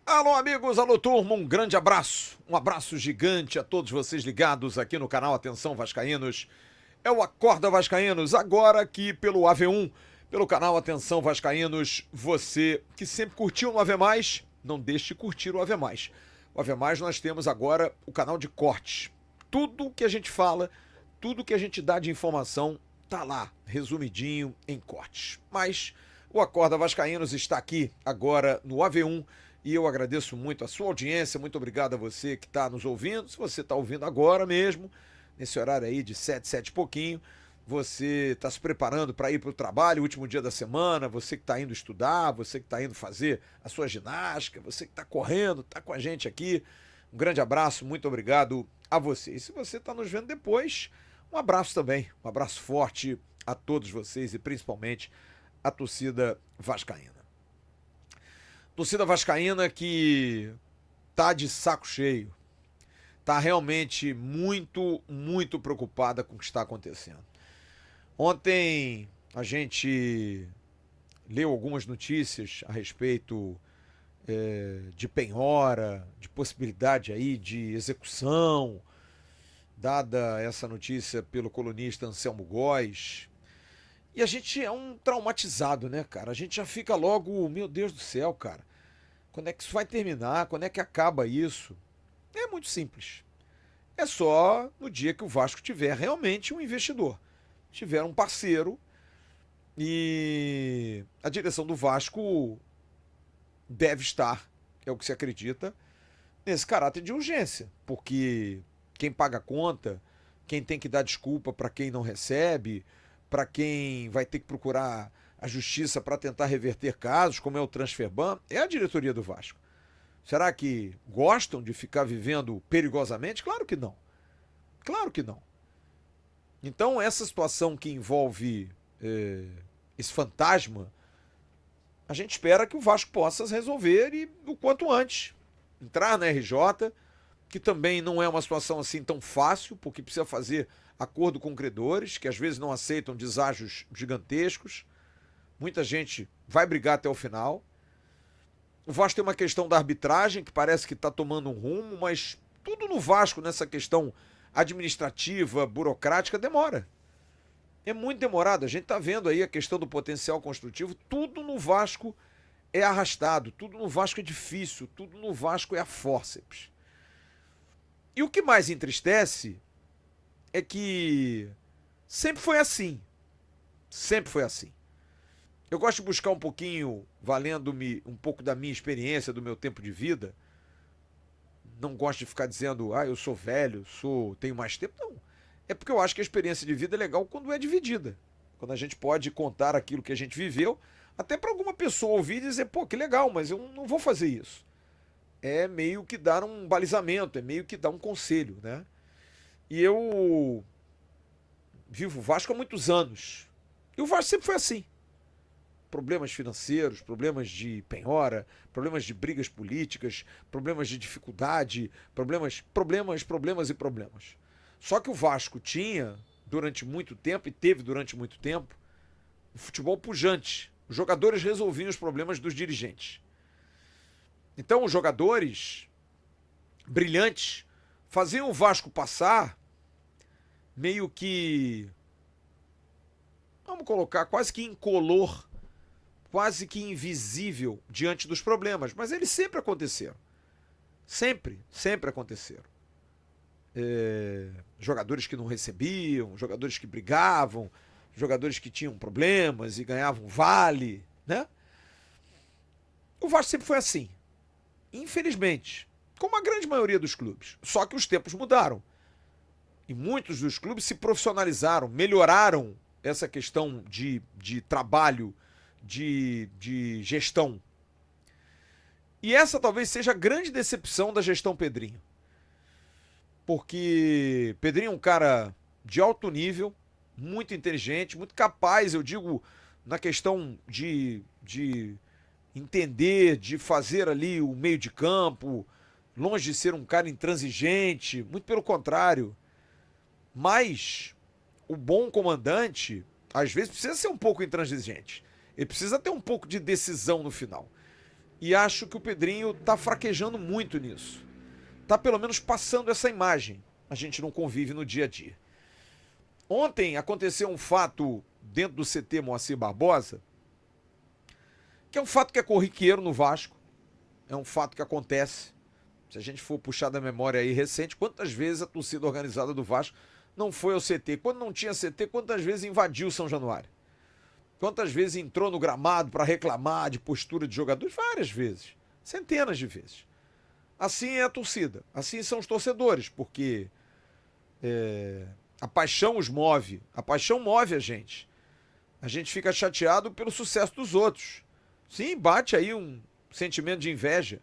Alô, amigos, alô, turma, um grande abraço, um abraço gigante a todos vocês ligados aqui no canal Atenção Vascaínos. É o Acorda Vascaínos, agora aqui pelo AV1, pelo canal Atenção Vascaínos. Você que sempre curtiu o AV+, não deixe de curtir o AV+. O AV+, nós temos agora o canal de cortes. Tudo que a gente fala, tudo que a gente dá de informação, tá lá, resumidinho em cortes. Mas o Acorda Vascaínos está aqui agora no AV1, e eu agradeço muito a sua audiência, muito obrigado a você que está nos ouvindo. Se você está ouvindo agora mesmo, nesse horário aí de 7 e pouquinho, você está se preparando para ir para o trabalho, último dia da semana, você que está indo estudar, você que está indo fazer a sua ginástica, você que está correndo, está com a gente aqui, um grande abraço, muito obrigado a você. E se você está nos vendo depois, um abraço também, um abraço forte a todos vocês e principalmente a torcida vascaína. Torcida vascaína que tá de saco cheio, tá realmente muito preocupada com o que está acontecendo. Ontem a gente leu algumas notícias a respeito de penhora, de possibilidade aí de execução, dada essa notícia pelo colunista Anselmo Góes. E a gente é um traumatizado, né, cara? A gente já fica logo, meu Deus do céu, cara. Quando é que isso vai terminar? Quando é que acaba isso? É muito simples. É só no dia que o Vasco tiver realmente um investidor, tiver um parceiro, e a direção do Vasco deve estar, é o que se acredita, nesse caráter de urgência, porque quem paga a conta, quem tem que dar desculpa para quem não recebe, para quem vai ter que procurar a justiça para tentar reverter casos, como é o Transferban, é a diretoria do Vasco. Será que gostam de ficar vivendo perigosamente? Claro que não. Claro que não. Então, essa situação que envolve esse fantasma, a gente espera que o Vasco possa resolver e o quanto antes. Entrar na RJ, que também não é uma situação assim tão fácil, porque precisa fazer acordo com credores, que às vezes não aceitam deságios gigantescos. Muita gente vai brigar até o final. O Vasco tem uma questão da arbitragem, que parece que está tomando um rumo, mas tudo no Vasco, nessa questão administrativa, burocrática, demora. É muito demorado. A gente está vendo aí a questão do potencial construtivo. Tudo no Vasco é arrastado, tudo no Vasco é difícil, tudo no Vasco é a fórceps. E o que mais entristece é que sempre foi assim. Sempre foi assim. Eu gosto de buscar um pouquinho, valendo-me um pouco da minha experiência, do meu tempo de vida. Não gosto de ficar dizendo, eu sou velho, tenho mais tempo. Não. É porque eu acho que a experiência de vida é legal quando é dividida. Quando a gente pode contar aquilo que a gente viveu, até para alguma pessoa ouvir e dizer, pô, que legal, mas eu não vou fazer isso. É meio que dar um balizamento, é meio que dar um conselho, né? E eu vivo o Vasco há muitos anos. E o Vasco sempre foi assim. Problemas financeiros, problemas de penhora, problemas de brigas políticas, problemas de dificuldade, problemas. Só que o Vasco tinha, durante muito tempo, e teve durante muito tempo, um futebol pujante. Os jogadores resolviam os problemas dos dirigentes. Então os jogadores brilhantes faziam o Vasco passar meio que, vamos colocar, quase que incolor, quase que invisível diante dos problemas. Mas eles sempre aconteceram. Sempre aconteceram. Jogadores que não recebiam, jogadores que brigavam, jogadores que tinham problemas e ganhavam vale, né? O Vasco sempre foi assim. Infelizmente. Como a grande maioria dos clubes. Só que os tempos mudaram. E muitos dos clubes se profissionalizaram, melhoraram essa questão de trabalho, de gestão. E essa talvez seja a grande decepção da gestão Pedrinho. Porque Pedrinho é um cara de alto nível, muito inteligente, muito capaz, eu digo, na questão de entender, de fazer ali o meio de campo, longe de ser um cara intransigente, muito pelo contrário. Mas o bom comandante, às vezes, precisa ser um pouco intransigente. Ele precisa ter um pouco de decisão no final. E acho que o Pedrinho está fraquejando muito nisso. Está pelo menos passando essa imagem. A gente não convive no dia a dia. Ontem aconteceu um fato dentro do CT Moacir Barbosa, que é um fato que é corriqueiro no Vasco. É um fato que acontece. Se a gente for puxar da memória aí recente, quantas vezes a torcida organizada do Vasco não foi ao CT? Quando não tinha CT, quantas vezes invadiu São Januário? Quantas vezes entrou no gramado para reclamar de postura de jogadores? Várias vezes. Centenas de vezes. Assim é a torcida. Assim são os torcedores, porque a paixão os move. A paixão move a gente. A gente fica chateado pelo sucesso dos outros. Sim, bate aí um sentimento de inveja.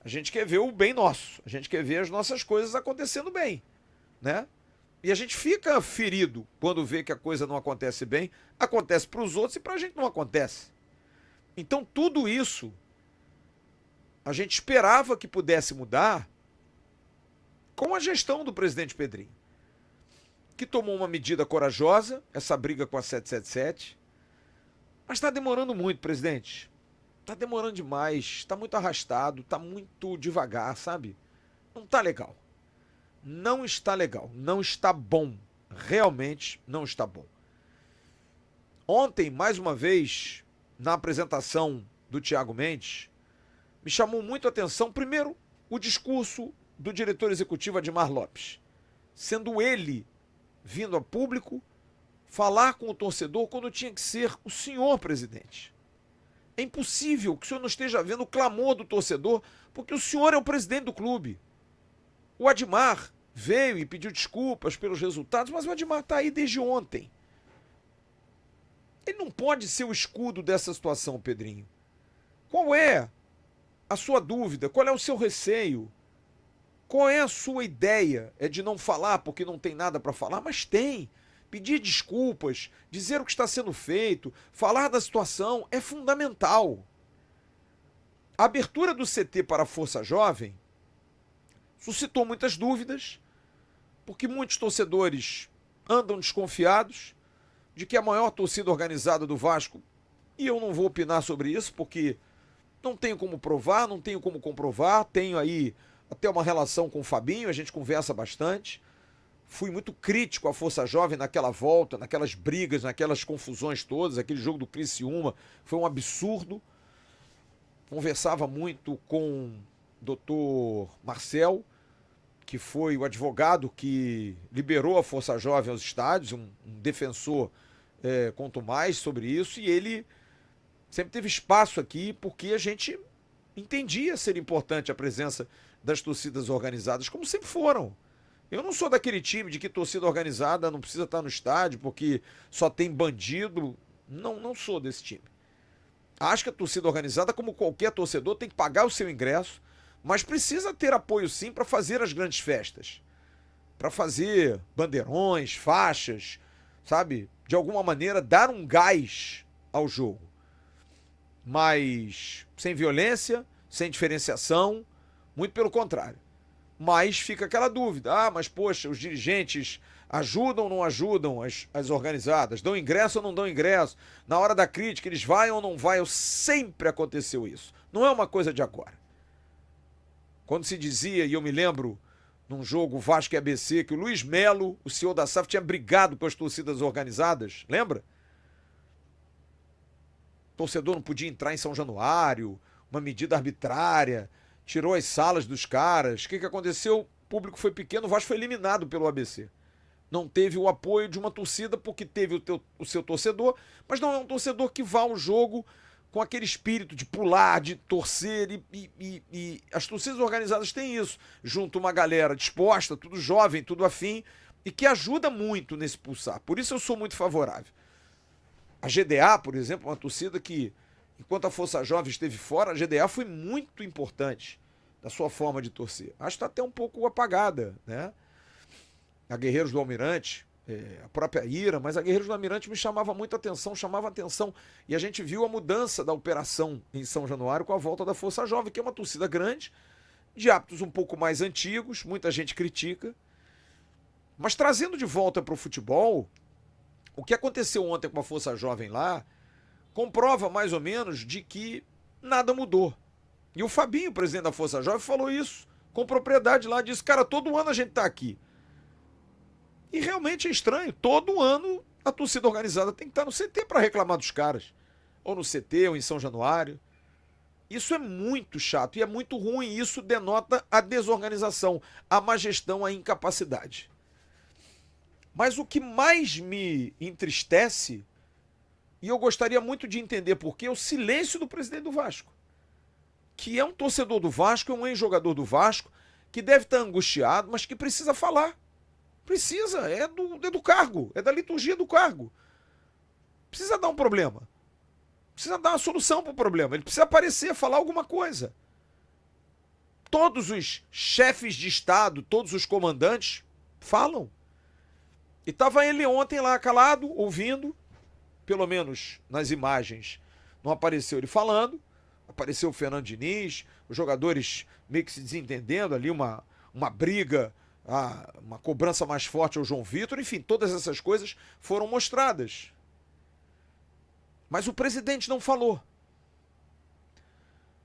A gente quer ver o bem nosso. A gente quer ver as nossas coisas acontecendo bem, né? E a gente fica ferido quando vê que a coisa não acontece bem. Acontece para os outros e para a gente não acontece. Então tudo isso a gente esperava que pudesse mudar com a gestão do presidente Pedrinho, que tomou uma medida corajosa, essa briga com a 777. Mas está demorando muito, presidente. Está demorando demais, está muito arrastado, está muito devagar, sabe? Não está legal. Não está legal, não está bom. Realmente não está bom. Ontem, mais uma vez, na apresentação do Thiago Mendes, me chamou muito a atenção, primeiro, o discurso do diretor executivo Admar Lopes, sendo ele vindo a público falar com o torcedor quando tinha que ser o senhor presidente. É impossível que o senhor não esteja vendo o clamor do torcedor, porque o senhor é o presidente do clube. O Admar veio e pediu desculpas pelos resultados, mas o Admar está aí desde ontem. Ele não pode ser o escudo dessa situação, Pedrinho. Qual é a sua dúvida? Qual é o seu receio? Qual é a sua ideia? É de não falar porque não tem nada para falar? Mas tem. Pedir desculpas, dizer o que está sendo feito, falar da situação é fundamental. A abertura do CT para a Força Jovem suscitou muitas dúvidas, porque muitos torcedores andam desconfiados de que a maior torcida organizada do Vasco, e eu não vou opinar sobre isso, porque não tenho como provar, não tenho como comprovar, tenho aí até uma relação com o Fabinho, a gente conversa bastante. Fui muito crítico à Força Jovem naquela volta, naquelas brigas, naquelas confusões todas, aquele jogo do Criciúma, foi um absurdo. Conversava muito com o doutor Marcel, que foi o advogado que liberou a Força Jovem aos estádios, um defensor quanto mais sobre isso, e ele sempre teve espaço aqui porque a gente entendia ser importante a presença das torcidas organizadas, como sempre foram. Eu não sou daquele time de que torcida organizada não precisa estar no estádio porque só tem bandido. Não sou desse time. Acho que a torcida organizada, como qualquer torcedor, tem que pagar o seu ingresso, mas precisa ter apoio sim para fazer as grandes festas. Para fazer bandeirões, faixas, sabe? De alguma maneira dar um gás ao jogo. Mas sem violência, sem diferenciação, muito pelo contrário. Mas fica aquela dúvida, mas poxa, os dirigentes ajudam ou não ajudam as organizadas? Dão ingresso ou não dão ingresso? Na hora da crítica, eles vão ou não vão? Sempre aconteceu isso. Não é uma coisa de agora. Quando se dizia, e eu me lembro, num jogo Vasco e ABC, que o Luiz Melo, o senhor da SAF, tinha brigado com as torcidas organizadas, lembra? O torcedor não podia entrar em São Januário, uma medida arbitrária, tirou as salas dos caras. O que aconteceu? O público foi pequeno, o Vasco foi eliminado pelo ABC. Não teve o apoio de uma torcida porque teve o seu torcedor, mas não é um torcedor que vá ao jogo com aquele espírito de pular, de torcer, e as torcidas organizadas têm isso. Junto uma galera disposta, tudo jovem, tudo afim, e que ajuda muito nesse pulsar. Por isso eu sou muito favorável. A GDA, por exemplo, uma torcida que, enquanto a Força Jovem esteve fora, a GDA foi muito importante da sua forma de torcer. Acho que está até um pouco apagada, né? A Guerreiros do Almirante, a própria Ira, mas a Guerreiros do Almirante me chamava muito a atenção, chamava a atenção. E a gente viu a mudança da operação em São Januário com a volta da Força Jovem, que é uma torcida grande, de hábitos um pouco mais antigos, muita gente critica, Mas trazendo de volta para o futebol, o que aconteceu ontem com a Força Jovem lá comprova mais ou menos de que nada mudou. E o Fabinho, presidente da Força Jovem, falou isso com propriedade lá, disse, cara, todo ano a gente tá aqui. E realmente é estranho, todo ano a torcida organizada tem que estar no CT para reclamar dos caras. Ou no CT, ou em São Januário. Isso é muito chato e é muito ruim. Isso denota a desorganização, a má gestão, a incapacidade. Mas o que mais me entristece, e eu gostaria muito de entender por quê, é o silêncio do presidente do Vasco. Que é um torcedor do Vasco, é um ex-jogador do Vasco, que deve estar angustiado, mas que precisa falar. Precisa, é do cargo, é da liturgia do cargo. Precisa dar um problema. Precisa dar uma solução para o problema. Ele precisa aparecer, falar alguma coisa. Todos os chefes de Estado, todos os comandantes falam. E estava ele ontem lá calado, ouvindo, pelo menos nas imagens, não apareceu ele falando, apareceu o Fernando Diniz, os jogadores meio que se desentendendo ali, uma briga, uma cobrança mais forte ao João Vitor, enfim, todas essas coisas foram mostradas. Mas o presidente não falou.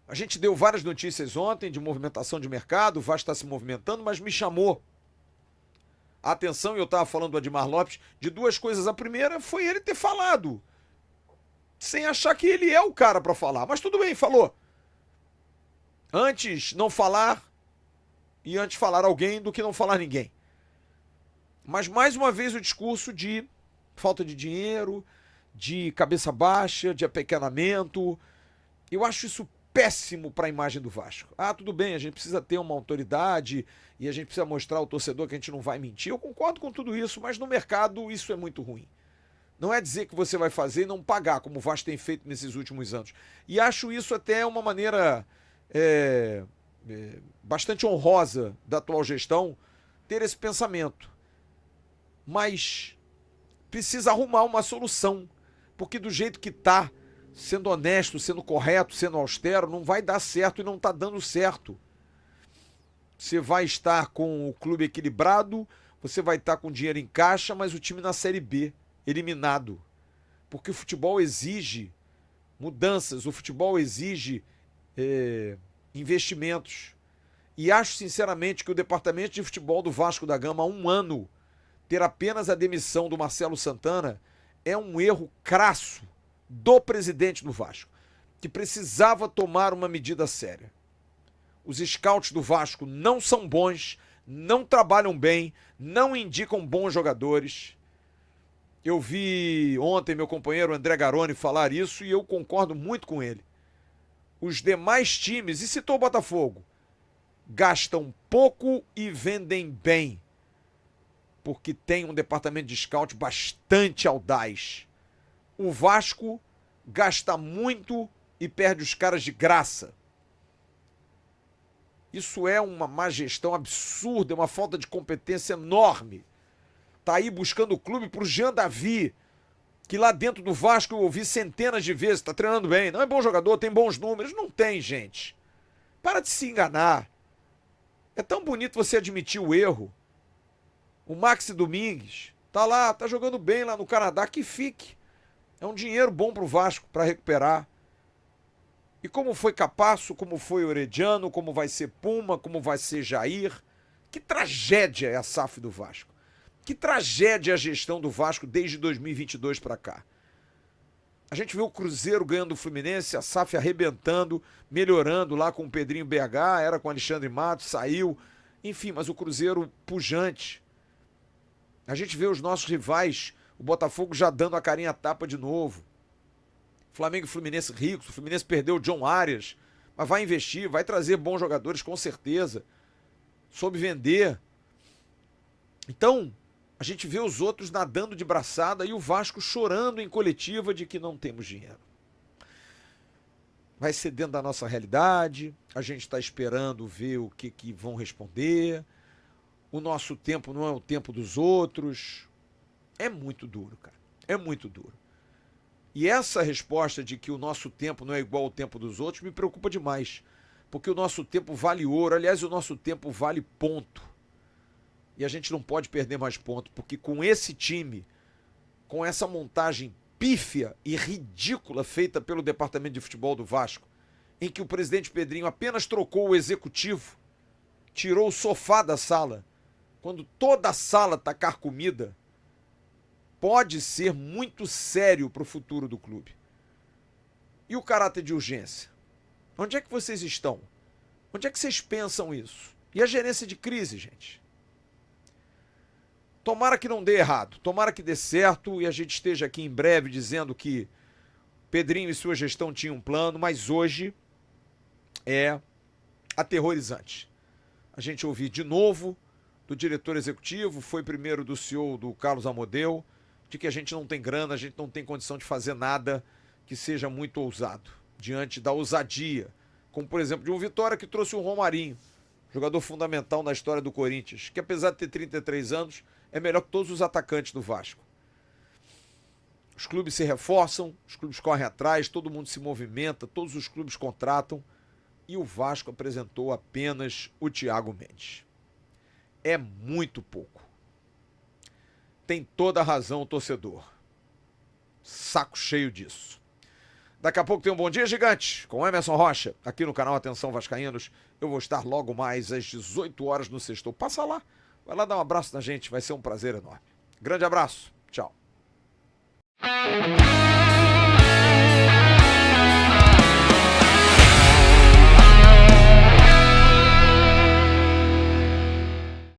A gente deu várias notícias ontem de movimentação de mercado, o Vasco está se movimentando, mas me chamou a atenção, e eu estava falando do Admar Lopes, de duas coisas. A primeira foi ele ter falado, sem achar que ele é o cara para falar. Mas tudo bem, falou. Antes não falar e antes falar alguém do que não falar ninguém. Mas mais uma vez o discurso de falta de dinheiro, de cabeça baixa, de apequenamento. Eu acho isso péssimo para a imagem do Vasco. Tudo bem, a gente precisa ter uma autoridade e a gente precisa mostrar ao torcedor que a gente não vai mentir. Eu concordo com tudo isso, mas no mercado isso é muito ruim. Não é dizer que você vai fazer e não pagar, como o Vasco tem feito nesses últimos anos. E acho isso até uma maneira bastante honrosa da atual gestão ter esse pensamento. Mas precisa arrumar uma solução, porque do jeito que está, sendo honesto, sendo correto, sendo austero, não vai dar certo e não está dando certo. Você vai estar com o clube equilibrado, você vai estar com dinheiro em caixa, mas o time na Série B, eliminado. Porque o futebol exige mudanças, o futebol exige investimentos. E acho sinceramente que o departamento de futebol do Vasco da Gama, há um ano, ter apenas a demissão do Marcelo Santana é um erro crasso do presidente do Vasco, que precisava tomar uma medida séria. Os scouts do Vasco não são bons, não trabalham bem, não indicam bons jogadores. Eu vi ontem meu companheiro André Garoni falar isso e eu concordo muito com ele. Os demais times, e citou o Botafogo, gastam pouco e vendem bem, porque tem um departamento de scout bastante audaz. O Vasco gasta muito e perde os caras de graça. Isso é uma má gestão absurda, é uma falta de competência enorme. Tá aí buscando o clube pro Jean Davi, que lá dentro do Vasco eu ouvi centenas de vezes, tá treinando bem, não é bom jogador, tem bons números. Não tem, gente. Para de se enganar. É tão bonito você admitir o erro. O Maxi Domingues tá lá, tá jogando bem lá no Canadá, que fique. É um dinheiro bom pro Vasco para recuperar. E como foi Capasso, como foi Orediano, como vai ser Puma, como vai ser Jair. Que tragédia é a SAF do Vasco. Que tragédia a gestão do Vasco desde 2022 para cá. A gente viu o Cruzeiro ganhando o Fluminense, a SAF arrebentando, melhorando lá com o Pedrinho BH, era com o Alexandre Matos, saiu. Enfim, mas o Cruzeiro pujante. A gente vê os nossos rivais, o Botafogo já dando a carinha a tapa de novo. Flamengo e Fluminense ricos, o Fluminense perdeu o John Arias, mas vai investir, vai trazer bons jogadores com certeza. Soube vender. Então, a gente vê os outros nadando de braçada e o Vasco chorando em coletiva de que não temos dinheiro. Vai ser dentro da nossa realidade, a gente está esperando ver o que vão responder. O nosso tempo não é o tempo dos outros. É muito duro, cara. É muito duro. E essa resposta de que o nosso tempo não é igual ao tempo dos outros me preocupa demais. Porque o nosso tempo vale ouro. Aliás, o nosso tempo vale ponto. E a gente não pode perder mais ponto, porque com esse time, com essa montagem pífia e ridícula feita pelo departamento de futebol do Vasco, em que o presidente Pedrinho apenas trocou o executivo, tirou o sofá da sala, quando toda a sala está carcomida, pode ser muito sério para o futuro do clube. E o caráter de urgência? Onde é que vocês estão? Onde é que vocês pensam isso? E a gerência de crise, gente? Tomara que não dê errado, tomara que dê certo e a gente esteja aqui em breve dizendo que Pedrinho e sua gestão tinham um plano, mas hoje é aterrorizante. A gente ouvir de novo do diretor executivo, foi primeiro do CEO do Carlos Amodeu, de que a gente não tem grana, a gente não tem condição de fazer nada que seja muito ousado, diante da ousadia, como por exemplo de um Vitória que trouxe o Romarinho, jogador fundamental na história do Corinthians, que apesar de ter 33 anos, é melhor que todos os atacantes do Vasco. Os clubes se reforçam, os clubes correm atrás, todo mundo se movimenta, todos os clubes contratam, e o Vasco apresentou apenas o Thiago Mendes. É muito pouco. Tem toda a razão o torcedor. Saco cheio disso. Daqui a pouco tem um Bom Dia Gigante com Emerson Rocha, aqui no canal Atenção Vascaínos. Eu vou estar logo mais às 18 horas no Sextou. Passa lá, vai lá dar um abraço na gente, vai ser um prazer enorme. Grande abraço, tchau.